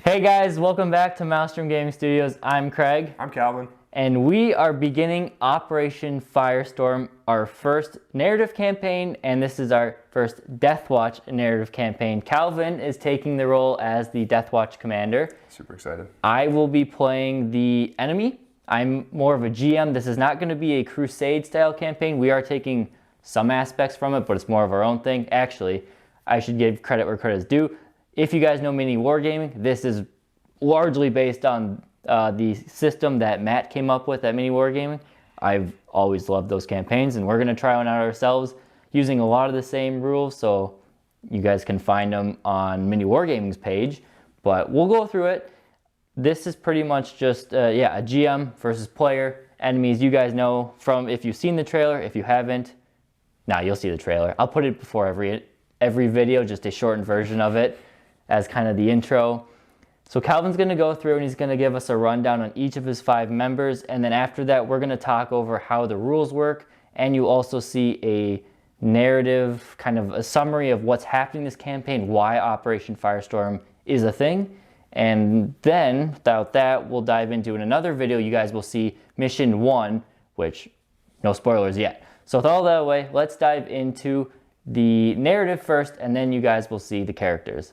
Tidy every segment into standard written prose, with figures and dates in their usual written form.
Hey guys, welcome back to Maelstrom Gaming Studios. I'm Craig. I'm Calvin. And we are beginning Operation Firestorm, our first narrative campaign, and this is our first Deathwatch narrative campaign. Calvin is taking the role as the Deathwatch commander. Super excited. I will be playing the enemy. I'm more of a GM. This is not going to be a Crusade style campaign. We are taking some aspects from it, but it's more of our own thing. Actually, I should give credit where credit is due. If you guys know Mini Wargaming, this is largely based on the system that Matt came up with at Mini Wargaming. I've always loved those campaigns, and we're going to try one out ourselves using a lot of the same rules, so you guys can find them on Mini Wargaming's page. But we'll go through it. This is pretty much just a GM versus player. Enemies you guys know from if you've seen the trailer. If you haven't, now you'll see the trailer. I'll put it before every video, just a shortened version of it as kind of the intro. So Calvin's going to go through and he's going to give us a rundown on each of his 5 members, and then after that we're going to talk over how the rules work, and you also see a narrative, kind of a summary of what's happening in this campaign, why Operation Firestorm is a thing. And then without that, we'll dive into in another video you guys will see Mission 1, which no spoilers yet. So with all that away, let's dive into the narrative first, and then you guys will see the characters.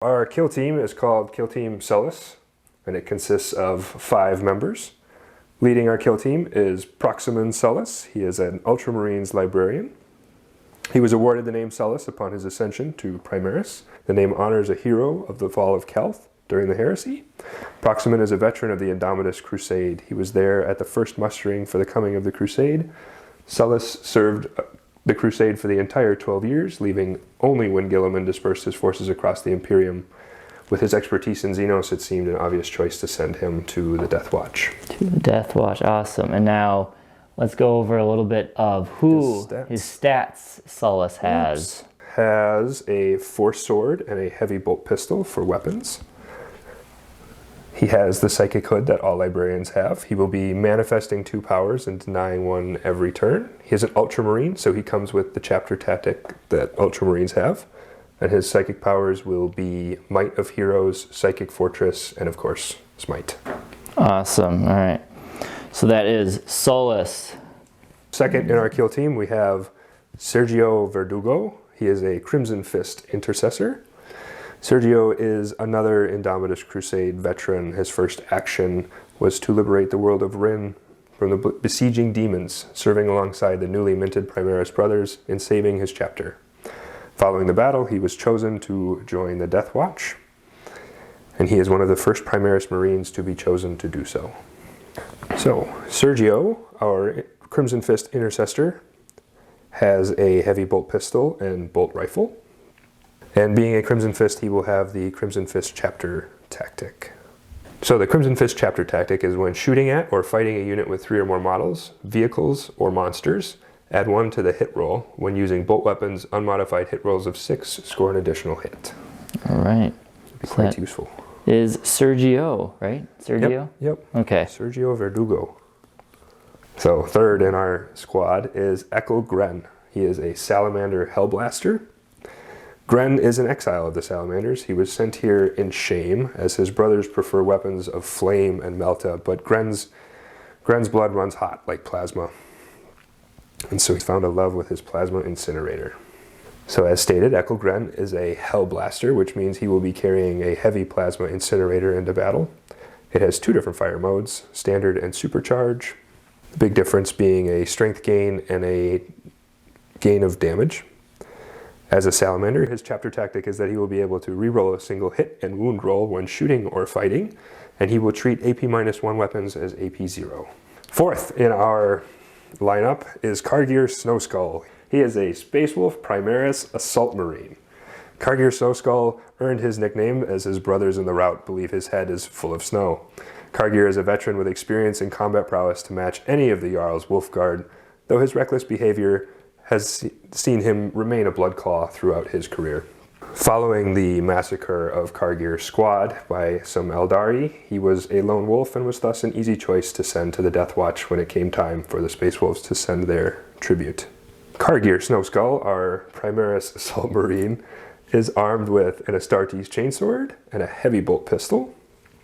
Our kill team is called Kill Team Sullus, and it consists of 5 members. Leading our kill team is Proximan Sullus. He is an Ultramarines librarian. He was awarded the name Sullus upon his ascension to Primaris. The name honors a hero of the fall of Kelth during the Heresy. Proximan is a veteran of the Indomitus Crusade. He was there at the first mustering for the coming of the Crusade. Sullus served the Crusade for the entire 12 years, leaving only when Guilliman dispersed his forces across the Imperium. With his expertise in Xenos, it seemed an obvious choice to send him to the Deathwatch. To the Deathwatch, awesome. And now let's go over a little bit of who his stats Sullus has. Has a Force Sword and a heavy bolt pistol for weapons. He has the Psychic Hood that all librarians have. He will be manifesting 2 powers and denying 1 every turn. He is an Ultramarine, so he comes with the chapter tactic that Ultramarines have. And his psychic powers will be Might of Heroes, Psychic Fortress, and of course, Smite. Awesome, all right. So that is Sullus. Second in our kill team, we have Sergio Verdugo. He is a Crimson Fist intercessor. Sergio is another Indomitus Crusade veteran. His first action was to liberate the world of Rin from the besieging demons, serving alongside the newly minted Primaris brothers in saving his chapter. Following the battle, he was chosen to join the Deathwatch, and he is one of the first Primaris Marines to be chosen to do so. So, Sergio, our Crimson Fist intercessor, has a heavy bolt pistol and bolt rifle. And being a Crimson Fist, he will have the Crimson Fist chapter tactic. So the Crimson Fist chapter tactic is when shooting at or fighting a unit with 3 or more models, vehicles, or monsters, add 1 to the hit roll. When using bolt weapons, unmodified hit rolls of 6 score an additional hit. All right. It'd be quite useful. Is Sergio, right? Sergio? Yep. Okay. Sergio Verdugo. So third in our squad is Ekkel Gren. He is a Salamander Hellblaster. Gren is an exile of the Salamanders. He was sent here in shame, as his brothers prefer weapons of flame and melta, but Gren's blood runs hot like plasma. And so he found a love with his plasma incinerator. So as stated, Ekkel Gren is a Hellblaster, which means he will be carrying a heavy plasma incinerator into battle. It has 2 different fire modes, standard and supercharge. The big difference being a strength gain and a gain of damage. As a Salamander, his chapter tactic is that he will be able to reroll a single hit and wound roll when shooting or fighting, and he will treat AP-1 weapons as AP-0. Fourth in our lineup is Kargir Snowskull. He is a Space Wolf Primaris Assault Marine. Kargir Snowskull earned his nickname as his brothers in the rout believe his head is full of snow. Kargir is a veteran with experience in combat prowess to match any of the Jarl's Wolf Guard, though his reckless behavior has seen him remain a Bloodclaw throughout his career. Following the massacre of Kargir's squad by some Eldari, he was a lone wolf and was thus an easy choice to send to the Death Watch when it came time for the Space Wolves to send their tribute. Kargir Snowskull, our Primaris Assault Marine, is armed with an Astartes chainsword and a heavy bolt pistol.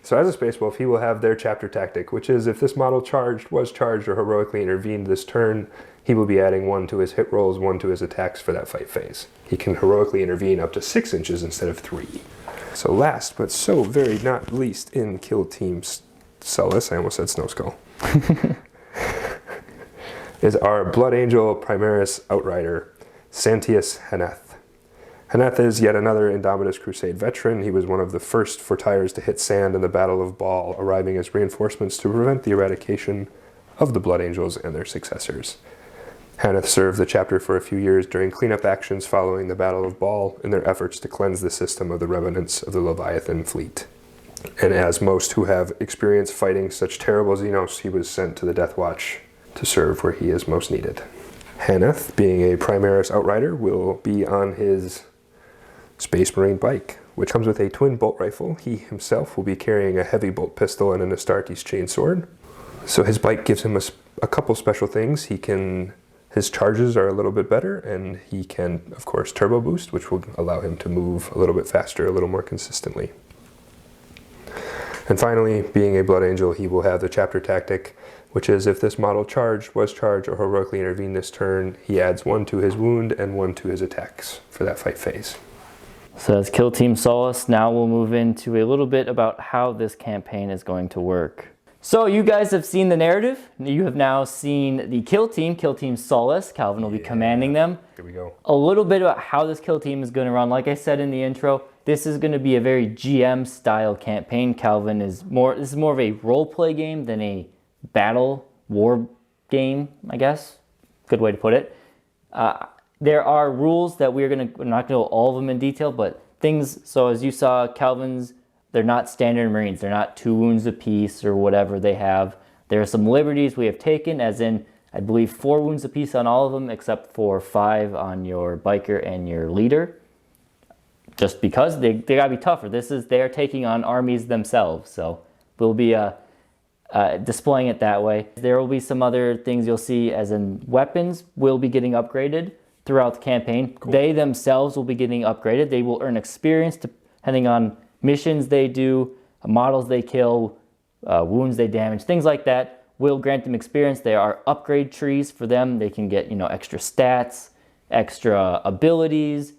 So as a Space Wolf, he will have their chapter tactic, which is if this model was charged, or heroically intervened this turn, he will be adding 1 to his hit rolls, 1 to his attacks for that fight phase. He can heroically intervene up to 6 inches instead of 3. So last, but so very not least in Kill Team Sullus, I almost said Snowskull, is our Blood Angel Primaris Outrider, Santius Haneth. Haneth is yet another Indomitus Crusade veteran. He was one of the first Fortires to hit sand in the Battle of Baal, arriving as reinforcements to prevent the eradication of the Blood Angels and their successors. Haneth served the chapter for a few years during cleanup actions following the Battle of Baal in their efforts to cleanse the system of the remnants of the Leviathan fleet. And as most who have experienced fighting such terrible Xenos, he was sent to the Death Watch to serve where he is most needed. Haneth, being a Primaris Outrider, will be on his Space Marine bike, which comes with a twin bolt rifle. He himself will be carrying a heavy bolt pistol and an Astartes chainsword. So his bike gives him a couple special things. His charges are a little bit better, and he can, of course, turbo boost, which will allow him to move a little bit faster, a little more consistently. And finally, being a Blood Angel, he will have the chapter tactic, which is if this model was charged, or heroically intervened this turn, he adds 1 to his wound and 1 to his attacks for that fight phase. So as Kill Team Sullus, now we'll move into a little bit about how this campaign is going to work. So you guys have seen the narrative. You have now seen the Kill Team Sullus. Calvin will be commanding them. Here we go. A little bit about how this Kill Team is going to run. Like I said in the intro, this is going to be a very GM style campaign. This is more of a role play game than a battle war game, I guess. Good way to put it. There are rules that we're not going to know all of them in detail, but things, so as you saw, Calvin's, they're not standard Marines. They're not 2 wounds apiece or whatever they have. There are some liberties we have taken, as in, I believe 4 wounds apiece on all of them, except for 5 on your biker and your leader. Just because they gotta be tougher. They are taking on armies themselves, so we'll be displaying it that way. There will be some other things you'll see, as in weapons will be getting upgraded throughout the campaign. Cool. They themselves will be getting upgraded. They will earn experience depending on missions they do, models they kill, wounds they damage, things like that will grant them experience. There are upgrade trees for them. They can get, extra stats, extra abilities,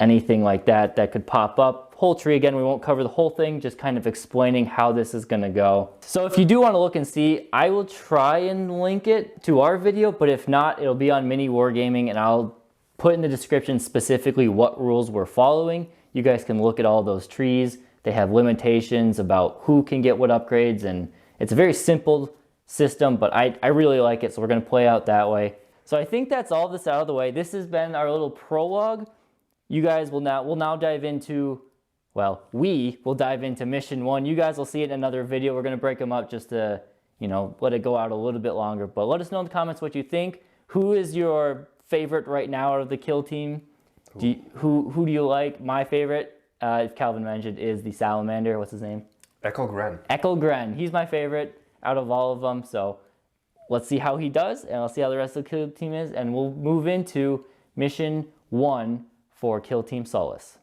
anything like that could pop up. Whole tree, again, we won't cover the whole thing, just kind of explaining how this is going to go. So if you do want to look and see, I will try and link it to our video, but if not, it'll be on Mini Wargaming, and I'll put in the description specifically what rules we're following. You guys can look at all those trees. They have limitations about who can get what upgrades, and it's a very simple system, but I really like it, so we're going to play out that way. So I think that's all this out of the way. This has been our little prologue. You guys will now dive into, we will dive into Mission 1. You guys will see it in another video. We're going to break them up just to, let it go out a little bit longer. But let us know in the comments what you think. Who is your favorite right now out of the Kill Team? Who do you like? My favorite, if Calvin mentioned, is the Salamander. What's his name? Echo Gren. Echo Gren. He's my favorite out of all of them. So let's see how he does, and I'll see how the rest of the Kill Team is, and we'll move into Mission 1 for Kill Team Sullus.